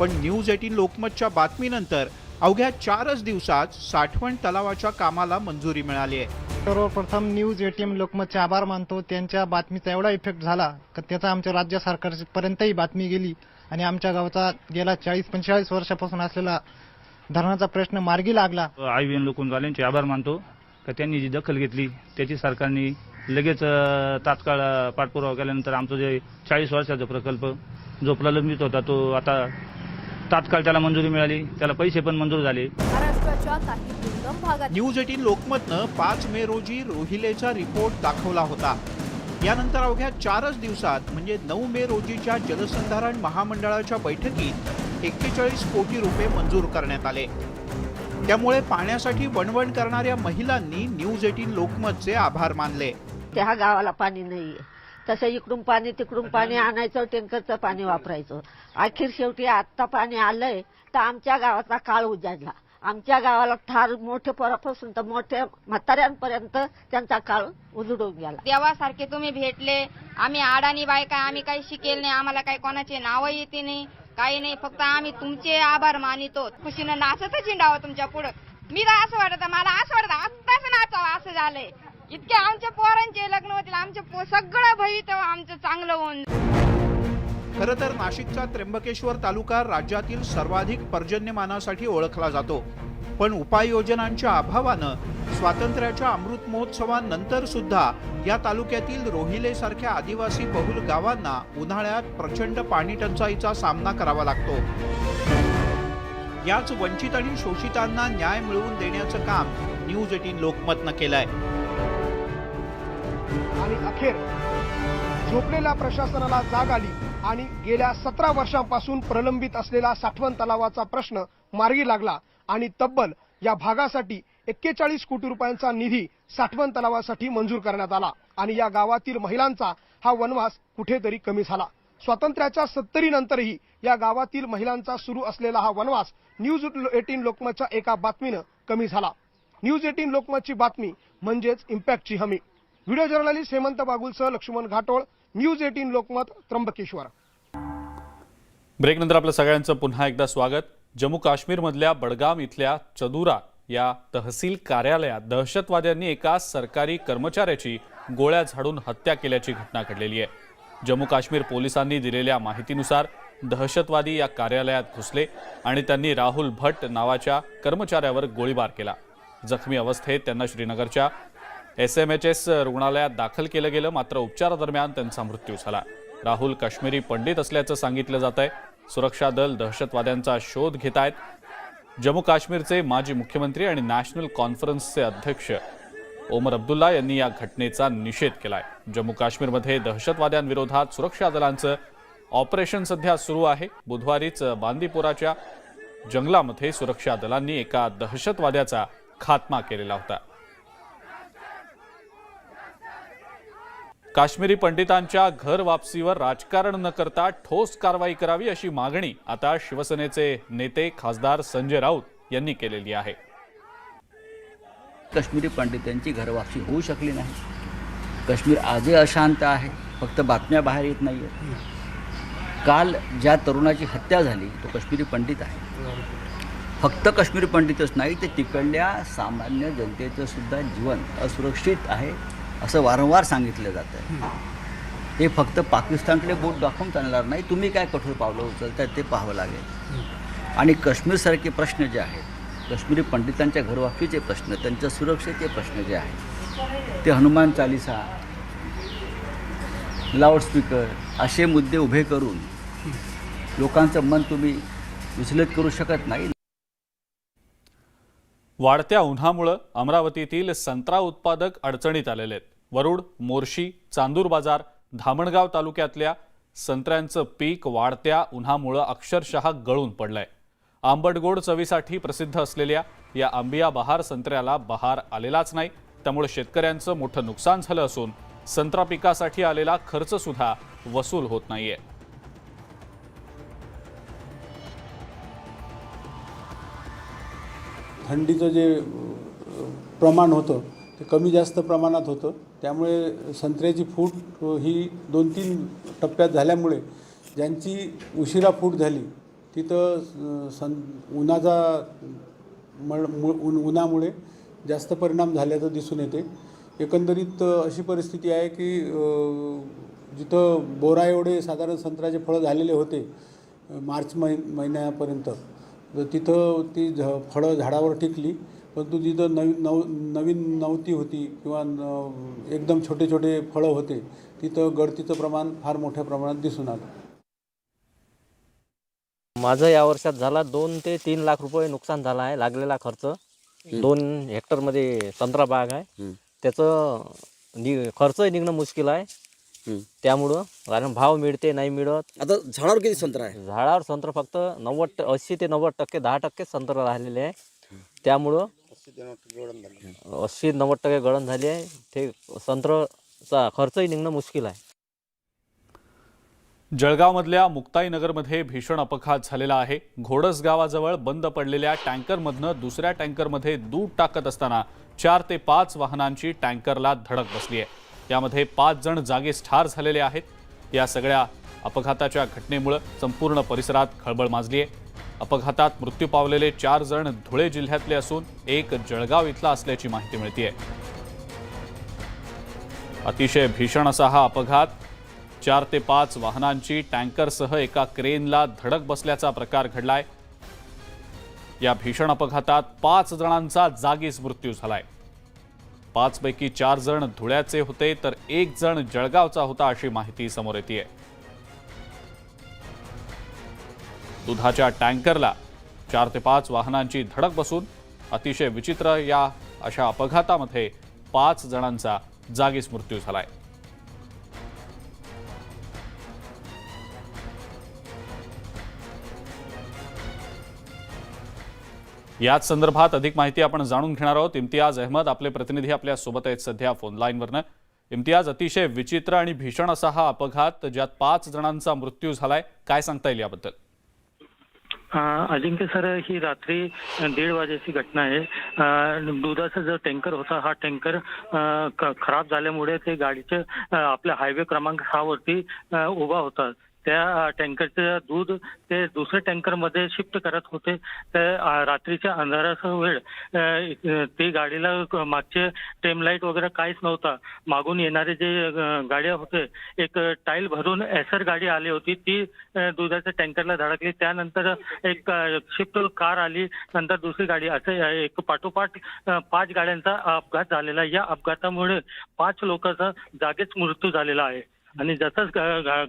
पण न्यूज 18 लोकमतच्या बातमीनंतर अवघ्या 4च दिवसात साठवण तलावाच्या कामाला मंजुरी मिळाली आहे. सर्वप्रथम न्यूज 18 लोकमतचे आभार मानतो. त्यांच्या बातमीचा एवढा इफेक्ट झाला की त्याचा आमच्या राज्य सरकारपर्यंतही बातमी गेली आणि आमच्या गावचा गेला 40-45 वर्षापासून असलेला धरणाचा प्रश्न मार्गी लागला. IVN लोकंवाल्यांचे आभार मानतो की त्यांनी जी दखल घेतली त्याची सरकारने लगेच तात्काळ पाठपुरावा केल्यानंतर आमचं जे 40 वर्षाचा प्रकल्प जो प्रलंबित होता तो आता तात्काळ त्याला मंजुरी मिळाली, त्याला पैसे पण मंजूर झाले. न्यूज 18 लोकमतनं 5 मे रोजी रोहिलेचा रिपोर्ट दाखवला होता. यानंतर अवघ्या 4च दिवसात म्हणजे 9 मे रोजीच्या जलसंधारण महामंडळाच्या बैठकीत 41 कोटी रुपये मंजूर करण्यात आले. त्यामुळे पाण्यासाठी वणवण करणाऱ्या महिलांनी न्यूज 18 लोकमतचे आभार मानले. त्या गावाला पाणी नाहीये, तसं इकडून पाणी तिकडून पाणी आणायचं, टँकरचं पाणी वापरायचं. अखेर शेवटी आत्ता पाणी आलंय तर आमच्या गावाचा काळ उजाडला. आमच्या गावाला फार मोठे पोरापासून तर मोठ्या म्हाताऱ्यांपर्यंत त्यांचा काळ उजडून गेला. देवासारखे तुम्ही भेटले. आम्ही आडाणी बायका, आम्ही काही शिकेल नाही, आम्हाला काही कोणाचे नाव येते नाही, काही नाही. फक्त आम्ही तुमचे आभार मानितो. खुशीनं नाचतच हिंडावं तुमच्या पुढं. मी तर असं वाटत, मला असं वाटत आत्ताच नाचावं असं झालंय. इतके आमच्या पोरांचे लग्न होतील, आमचे सगळं भवितव्य आमचं चांगलं होऊन. खरं तर नाशिकचा त्र्यंबकेश्वर तालुका राज्यातील सर्वाधिक पर्जन्यमानासाठी ओळखला जातो. पण उपाययोजनांच्या अभावानं स्वातंत्र्याच्या अमृत महोत्सवानंतर सुद्धा या तालुक्यातील रोहिले सारख्या आदिवासी बहुल गावांना उन्हाळ्यात प्रचंड पाणी टंचाईचा सामना करावा लागतो. याच वंचित आणि शोषितांना न्याय मिळवून देण्याचं काम न्यूज 18 लोकमतनं केलंय. आणि अखेर झोपलेल्या प्रशासनाला जाग आली आणि गेल्या 17 वर्षांपासून प्रलंबित असलेला साठवण तलावाचा प्रश्न मार्गी लागला आणि तब्बल या भागासाठी 41 कोटी रुपयांचा निधी साठवण तलावासाठी मंजूर करण्यात आला आणि या गावातील महिलांचा हा वनवास कुठेतरी कमी झाला. स्वातंत्र्याच्या 70 नंतरही या गावातील महिलांचा सुरू असलेला हा वनवास न्यूज 18 लोकमतच्या एका बातमीनं कमी झाला. न्यूज 18 लोकमतची बातमी म्हणजेच इम्पॅक्टची हमी. व्हिडिओ जर्नलिस्ट हेमंत बागुलसह लक्ष्मण घाटोळ, न्यूज 18 लोकमत, त्र्यंबकेश्वर. ब्रेकनंतर आपलं सगळ्यांचं पुन्हा एकदा स्वागत. जम्मू काश्मीरमधल्या बडगाम इथल्या चदुरा या तहसील कार्यालयात दहशतवाद्यांनी एका सरकारी कर्मचाऱ्याची गोळ्या झाडून हत्या केल्याची घटना घडलेली आहे. जम्मू काश्मीर पोलिसांनी दिलेल्या माहितीनुसार दहशतवादी या कार्यालयात घुसले आणि त्यांनी राहुल भट्ट नावाच्या कर्मचाऱ्यावर गोळीबार केला. जखमी अवस्थेत त्यांना श्रीनगरच्या SMHS रुग्णालयात दाखल केलं गेलं, मात्र उपचारादरम्यान त्यांचा मृत्यू झाला. राहुल काश्मीरी पंडित असल्याचं सांगितलं जात आहे. सुरक्षा दल दहशतवाद्यांचा शोध घेत आहेत. जम्मू काश्मीरचे माजी मुख्यमंत्री आणि नॅशनल कॉन्फरन्सचे अध्यक्ष ओमर अब्दुल्ला यांनी या घटनेचा निषेध केलाय. जम्मू काश्मीरमध्ये दहशतवाद्यांविरोधात सुरक्षा दलांचं ऑपरेशन सध्या सुरू आहे. बुधवारीच बांदीपोराच्या जंगलामध्ये सुरक्षा दलांनी एका दहशतवाद्याचा खात्मा केलेला होता. काश्मीरी पंडितांच्या घर वापसीवर राजकारण न करता ठोस कारवाई करावी अशी मागणी आता शिवसेनेचे नेते खासदार संजय राऊत यांनी केलेली आहे. काश्मीरी पंडितांची घरवापसी होऊ शकली नाही. काश्मीर आजही अशांत आहे, फक्त बातम्या बाहेर येत नाही आहेत. काल ज्या तरुणाची हत्या झाली तो काश्मीरी पंडित आहे. फक्त काश्मीरी पंडितच नाही, ते तिकडल्या सामान्य जनतेचं सुद्धा जीवन असुरक्षित आहे असं वारंवार सांगितलं जातं. हे फक्त पाकिस्तानकडे बोट दाखवून चालणार नाही, तुम्ही काय कठोर पावलं उचलताय ते पाहावं लागेल. आणि काश्मीरसारखे प्रश्न जे आहेत, काश्मीरी पंडितांच्या घरवापसीचे प्रश्न, त्यांच्या सुरक्षेचे प्रश्न जे आहेत, ते हनुमान चालिसा, लाऊडस्पीकर असे मुद्दे उभे करून लोकांचं मन तुम्ही विचलित करू शकत नाही. वाढत्या उन्हामुळे अमरावतीतील संत्रा उत्पादक अडचणीत आलेले आहेत. वरुड, मोर्शी, चांदूर बाजार, धामणगाव तालुक्यातल्या संत्र्यांचं पीक वाढत्या उन्हामुळे अक्षरशः गळून पडलंय. आंबटगोड चवीसाठी प्रसिद्ध असलेल्या या आंबिया बहार संत्र्याला बहार आलेलाच नाही. त्यामुळे शेतकऱ्यांचं मोठं नुकसान झालं असून संत्रा पिकासाठी आलेला खर्च सुद्धा वसूल होत नाहीये. थंडीचं जे प्रमाण होतं ते कमी जास्त प्रमाणात होतं. त्यामुळे संत्र्याची फूट ही 2-3 टप्प्यात झाल्यामुळे ज्यांची उशिरा फूट झाली तिथं उन्हामुळे जास्त परिणाम झाल्याचं दिसून येते. एकंदरीत अशी परिस्थिती आहे की जिथं बोरा एवढे साधारण संत्र्याचे फळं झालेले होते मार्च महिन्यापर्यंत, तर तिथं ती फळं झाडावर टिकली, परंतु जिथं नवीन नव्हती होती किंवा एकदम छोटे छोटे फळं होते तिथं गळतीचं प्रमाण फार मोठ्या प्रमाणात दिसून आलं. माझं या वर्षात झाला 2 ते 3 लाख रुपये नुकसान झालं आहे. लागलेला खर्च 2 हेक्टरमध्ये संत्रा बाग आहे, त्याचं खर्चही निघणं मुश्किल आहे. त्यामुळं कारण भाव मिळते नाही मिळत. आता झाडावर किती संत्रा आहे? झाडावर संत्रा फक्त 80 ते 90%, 10% संत्रा राहिलेले आहे. त्यामुळं 80-90% गळण झाली आहे. ते संत्र्याचा खर्चही निघणं मुश्किल आहे. जळगावमधल्या मुक्ताईनगरमध्ये भीषण अपघात झालेला आहे. घोडस गावाजवळ बंद पडलेल्या टँकरमधनं दुसऱ्या टँकरमध्ये दूध टाकत असताना 4 ते 5 वाहनांची टँकरला धडक बसली आहे. यामध्ये 5 जण जागीच ठार झालेले आहेत. या सगळ्या अपघाताच्या घटनेमुळे संपूर्ण परिसरात खळबळ माजली आहे. अपघातात मृत्यू पावलेले 4 जण धुळे जिल्ह्यातले असून एक जळगाव इथला असल्याची माहिती मिळते. अतिशय भीषण असा हा अपघात. 4 ते 5 वाहनांची टँकरसह एका क्रेनला धडक बसल्याचा प्रकार घडलाय. या भीषण अपघातात 5 जणांचा जागीच मृत्यू झालाय. 5 पैकी 4 जण धुळ्याचे होते तर 1 जण जळगावचा होता अशी माहिती समोर येते. दुधाच्या टँकरला 4 ते 5 वाहनांची धडक बसून अतिशय विचित्र या अशा अपघातामध्ये 5 जणांचा जागीच मृत्यू झालाय. याच संदर्भात अधिक माहिती आपण जाणून घेणार आहोत. इम्तियाज अहमद आपले प्रतिनिधी आपल्या सोबत आहेत सध्या फोन लाईनवरनं. इम्तियाज, अतिशय विचित्र आणि भीषण असा हा अपघात ज्यात 5 जणांचा मृत्यू झालाय, काय सांगता येईल याबद्दल? अजिंक्य सर, ही रात्री 1:30 वाजेची घटना आहे. दुधाचा जो टँकर होता हा टँकर खराब झाल्यामुळे ते गाडीचे आपल्या हायवे क्रमांक 6 वरती उभा होता. त्या टँकरचं दूध ते दुसऱ्या टँकरमध्ये शिफ्ट करत होते. तर रात्रीच्या अंधाराचा वेळ ते गाडीला मागचे टेम लाईट वगैरे काहीच नव्हता. मागून येणारे जे गाड्या होते, एक टाईल भरून एसर गाडी आली होती, ती दुधाच्या टँकरला धडकली. त्यानंतर एक शिफ्ट कार आली, नंतर दुसरी गाडी, असं एक पाठोपाठ 5 गाड्यांचा अपघात झालेला. या अपघातामुळे 5 लोकांचा जागीच मृत्यू झालेला आहे. आणि जसंच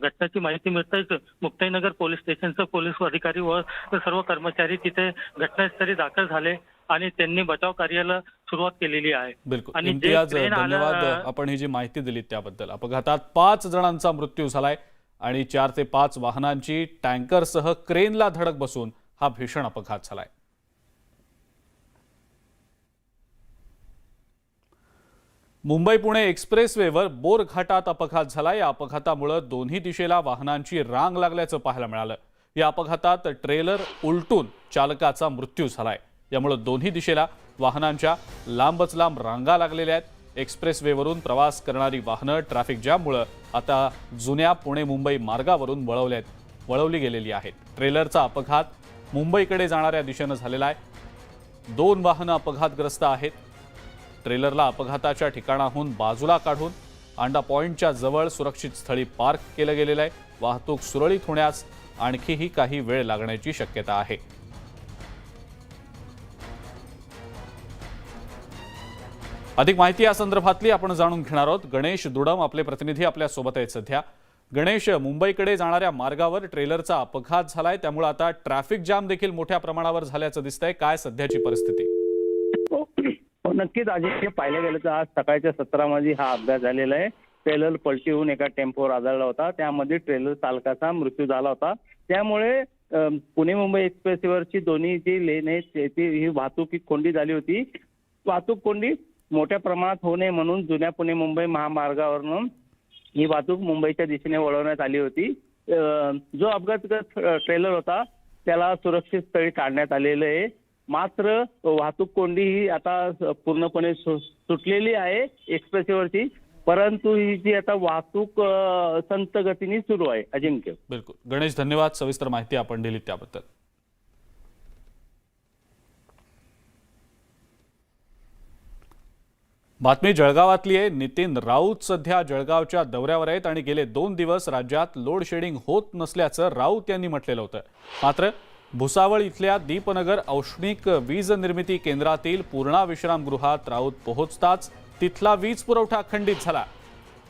घटनेची माहिती मिळतेच मुक्ताईनगर पोलीस स्टेशनचे पोलीस अधिकारी व सर्व कर्मचारी तिथे घटनास्थळी दाखल झाले आणि त्यांनी बचाव कार्याला सुरुवात केलेली आहे. बिलकुल इम्तियाज, धन्यवाद आपण ही जी माहिती दिली त्याबद्दल. अपघातात 5 जणांचा मृत्यू झालाय आणि 4 ते 5 वाहनांची टँकरसह क्रेनला धडक बसून हा भीषण अपघात झालाय. मुंबई पुणे एक्सप्रेसवेवर बोर घाटात अपघात झाला. या अपघातामुळे दोन्ही दिशेला वाहनांची रांग लागल्याचं पाहायला मिळालं. या अपघातात ट्रेलर उलटून चालकाचा मृत्यू झालाय. यामुळे दोन्ही दिशेला वाहनांच्या लांबच लांब रांगा लागलेल्या आहेत. एक्सप्रेसवेवरून प्रवास करणारी वाहनं ट्रॅफिक जॅममुळे आता जुन्या पुणे मुंबई मार्गावरून वळवली गेलेली आहेत. ट्रेलरचा अपघात मुंबईकडे जाणाऱ्या दिशेनं झालेला आहे. 2 वाहनं अपघातग्रस्त आहेत. ट्रेलरला अपघाताच्या ठिकाणाहून बाजूला काढून आंडा पॉइंटच्या जवळ सुरक्षित स्थळी पार्क केलं गेलेलं आहे. वाहतूक सुरळीत होण्यास आणखीही काही वेळ लागण्याची शक्यता आहे. अधिक माहिती या संदर्भातली आपण जाणून घेणार आहोत. गणेश दुडम आपले प्रतिनिधी आपल्या सोबत आहेत सध्या. गणेश, मुंबईकडे जाणाऱ्या मार्गावर ट्रेलरचा अपघात झालाय, त्यामुळे आता ट्रॅफिक जाम देखील मोठ्या प्रमाणावर झाल्याचं दिसतंय. काय सध्याची परिस्थिती? नक्कीच अजय, पाहिलं गेलं तर आज सकाळच्या 17 मध्ये हा अपघात झालेला आहे. ट्रेलर पलटी होऊन एका टेम्पोवर आदळला होता. त्यामध्ये ट्रेलर चालकाचा मृत्यू झाला होता. त्यामुळे पुणे मुंबई एक्सप्रेसवरची दोन्ही जी लेन आहे ही वाहतूक कोंडी झाली होती. वाहतूक कोंडी मोठ्या प्रमाणात होऊ नये म्हणून जुन्या पुणे मुंबई महामार्गावरून ही वाहतूक मुंबईच्या दिशेने वळवण्यात आली होती. जो अपघातग्रस्त ट्रेलर होता त्याला सुरक्षित स्थळी काढण्यात आलेलं आहे. मात्र वाहतूक कोंडी ही आता पूर्णपणे सुटलेली आहे एक्सप्रेसवरची, परंतु ही जी आता वाहतूक संत गतीने सुरू आहे. अजिंक्य, बिलकुल गणेश, धन्यवाद सविस्तर माहिती आपण दिली त्याबद्दल. बातमी जळगावातली आहे. नितीन राऊत सध्या जळगावच्या दौऱ्यावर आहेत आणि गेले 2 दिवस राज्यात लोड शेडिंग होत नसल्याचं राऊत यांनी म्हटलेलं होतं. मात्र भुसावळ इथल्या दीपनगर औष्णिक वीज निर्मिती केंद्रातील पूर्णा विश्रामगृहात राऊत पोहोचताच तिथला वीज पुरवठा खंडित झाला.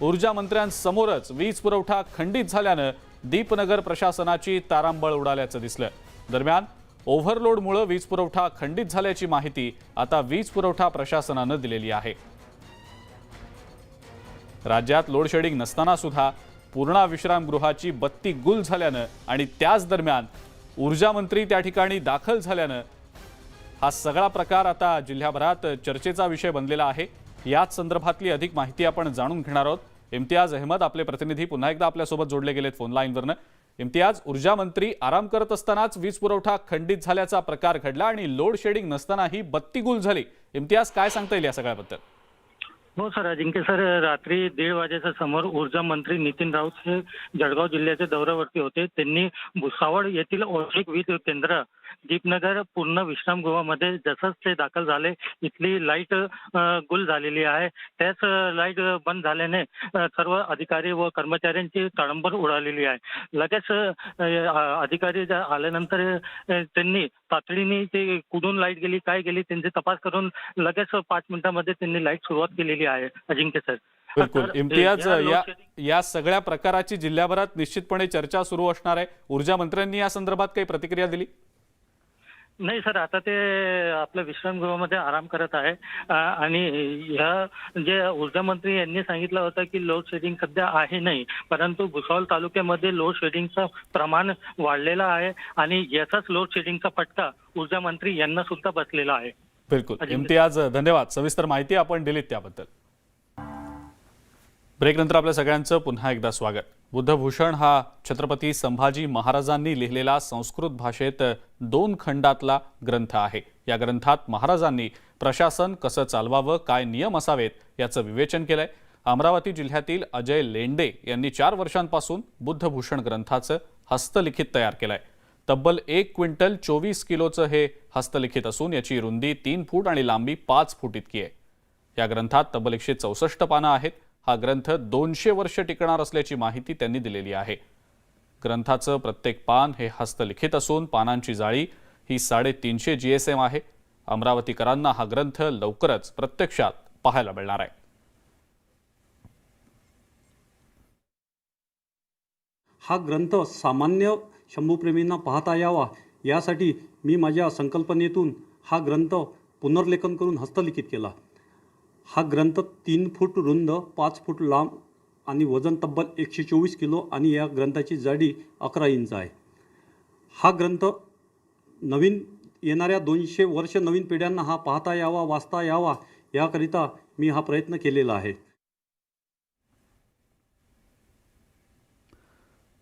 ऊर्जा मंत्र्यांसमोरच वीज पुरवठा खंडित झाल्यानं दीपनगर प्रशासनाची तारांबळ उडाल्याचं दिसलं. दरम्यान ओव्हरलोडमुळे वीज पुरवठा खंडित झाल्याची माहिती आता वीज पुरवठा प्रशासनानं दिलेली आहे. राज्यात लोड शेडिंग नसताना सुद्धा पूर्णा विश्रामगृहाची बत्ती गुल झाल्यानं आणि त्याच दरम्यान ऊर्जा मंत्री त्या ठिकाणी दाखल झाल्यानं हा सगळा प्रकार आता जिल्ह्याभरात चर्चेचा विषय बनलेला आहे। याच संदर्भातली अधिक माहिती आपण जाणून घेणार आहोत। इम्तियाज अहमद आपले प्रतिनिधी पुन्हा एकदा आपल्यासोबत जोडले गेलेत फोन लाईनवरनं। इम्तियाज, ऊर्जा मंत्री आराम करत असतानाच वीज पुरवठा खंडित झाल्याचा प्रकार घडला आणि लोड शेडिंग नसतानाही बत्ती गुल झाली। इम्तियाज, काय सांगता येईल या सगळ्याबद्दल? हो सर, अजिंक्य सर, रात्री 1:30 वाजेच्या समोर ऊर्जा मंत्री नितीन राऊत हे जळगाव जिल्ह्याच्या दौऱ्यावरती होते। त्यांनी भुसावळ येथील औद्योगिक वीज केंद्र दीपनगर पूर्ण विश्रामगृहामध्ये जसंच ते दाखल झाले, इथली लाईट गुल झालेली आहे। त्याच लाईट बंद झाल्याने सर्व अधिकारी व कर्मचाऱ्यांची तळमळ उडालेली आहे। लगेच अधिकारी आल्यानंतर त्यांनी तातडीने ते कुठून लाईट गेली, काय गेली, त्यांचे तपास करून लगेच 5 मिनिटांमध्ये त्यांनी लाईट सुरुवात केलेली आहे। अजिंक्य सर, बिलकुल इम्तियाज, या सगळ्या प्रकाराची जिल्ह्याभरात निश्चितपणे चर्चा सुरू असणार आहे। ऊर्जा मंत्र्यांनी या संदर्भात काही प्रतिक्रिया दिली? नाही सर, आता ते आपल्या विश्रामगृहामध्ये आराम करत आहे आणि ह्या जे ऊर्जा मंत्री यांनी सांगितलं होतं की लोड शेडिंग सध्या आहे नाही, परंतु भुसावळ तालुक्यामध्ये लोड शेडिंगचं प्रमाण वाढलेलं आहे आणि याचाच लोड शेडिंगचा फटका ऊर्जा मंत्री यांना सुद्धा बसलेला आहे। बिलकुल इम्तियाज, धन्यवाद सविस्तर माहिती आपण दिलीत त्याबद्दल। ब्रेकनंतर आपल्या सगळ्यांचं पुन्हा एकदा स्वागत। बुद्धभूषण हा छत्रपती संभाजी महाराजांनी लिहिलेला संस्कृत भाषेत 2 खंडातला ग्रंथ आहे। या ग्रंथात महाराजांनी प्रशासन कसं चालवावं, काय नियम असावेत याचं विवेचन केलंय। अमरावती जिल्ह्यातील अजय लेंडे यांनी 4 वर्षांपासून बुद्धभूषण ग्रंथाचं हस्तलिखित तयार केलंय। तब्बल 1 क्विंटल 24 किलोचं हे हस्तलिखित असून याची रुंदी 3 फूट आणि लांबी 5 फूट इतकी आहे। या ग्रंथात तब्बल 164 पानं आहेत। हा ग्रंथ 200 वर्ष टिकणार असल्याची माहिती त्यांनी दिलेली आहे। ग्रंथाचं प्रत्येक पान हे हस्तलिखित असून पानांची जाळी ही 350 GSM आहे। अमरावतीकरांना हा ग्रंथ लवकरच प्रत्यक्षात पाहायला मिळणार आहे। हा ग्रंथ सामान्य शंभूप्रेमींना पाहता यावा यासाठी मी माझ्या संकल्पनेतून हा ग्रंथ पुनर्लेखन करून हस्तलिखित केला। हा ग्रंथ 3 फूट रुंद, 5 फूट लांब आणि वजन तब्बल 124 किलो आणि या ग्रंथाची जाडी 11 इंच आहे। हा ग्रंथ नवीन येणाऱ्या 200 वर्ष नवीन पिढ्यांना हा पाहता यावा, वाचता यावा याकरिता मी हा प्रयत्न केलेला आहे।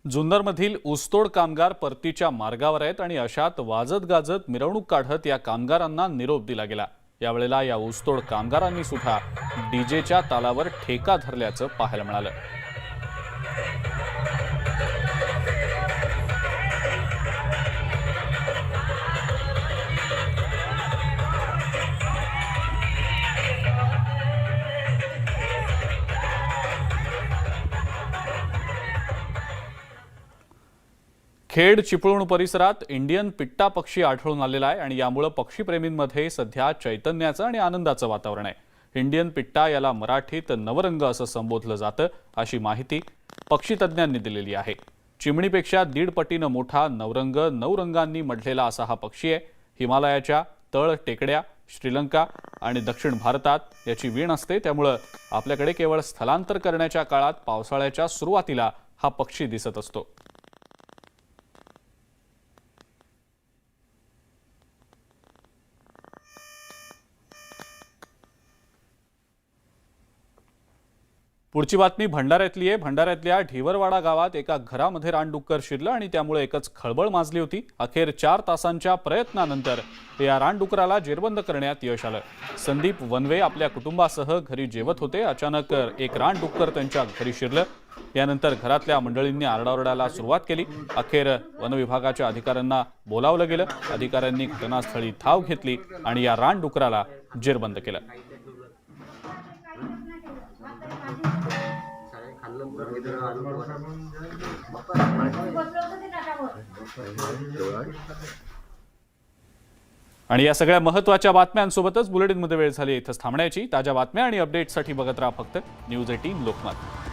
जुन्नरमधील ऊसतोड कामगार परतीच्या मार्गावर आहेत आणि अशात वाजत गाजत मिरवणूक काढत या कामगारांना निरोप दिला गेला। यावेळेला या ऊसतोड कामगारांनी सुद्धा डीजेच्या तालावर ठेका धरल्याचं पाहायला मिळालं। खेड चिपळूण परिसरात इंडियन पिट्टा पक्षी आढळून आलेला आहे आणि यामुळे पक्षीप्रेमींमध्ये सध्या चैतन्याचं आणि आनंदाचं वातावरण आहे। इंडियन पिट्टा याला मराठीत नवरंग असं संबोधलं जातं अशी माहिती पक्षीतज्ञांनी दिलेली आहे। चिमणीपेक्षा 1.5 पटीनं मोठा नवरंग 9 रंगांनी मढलेला असा हा पक्षी आहे। हिमालयाच्या तळ टेकड्या, श्रीलंका आणि दक्षिण भारतात याची वीण असते, त्यामुळे आपल्याकडे केवळ स्थलांतर करण्याच्या काळात पावसाळ्याच्या सुरुवातीला हा पक्षी दिसत असतो। पुढची बातमी भंडाऱ्यातली आहे। भंडाऱ्यातल्या ढिवरवाडा गावात एका घरामध्ये रानडुक्कर शिरलं आणि त्यामुळे एकच खळबळ माजली होती। अखेर 4 तासांच्या प्रयत्नानंतर या रानडुकराला जेरबंद करण्यात यश आलं। संदीप वनवे आपल्या कुटुंबासह घरी जेवत होते। अचानक एक रानडुक्कर त्यांच्या घरी शिरलं। यानंतर घरातल्या मंडळींनी आरडाओरडाला सुरुवात केली। अखेर वनविभागाच्या अधिकाऱ्यांना बोलावलं गेलं। अधिकाऱ्यांनी घटनास्थळी धाव घेतली आणि या रानडुकराला जेरबंद केलं। आणि या सगळ्या महत्त्वाच्या बातम्यांसोबतच बुलेटिनमध्ये वेळ झाली इथंच थांबण्याची। ताज्या बातम्या आणि अपडेट्ससाठी बघत राहा फक्त न्यूज 18 लोकमत।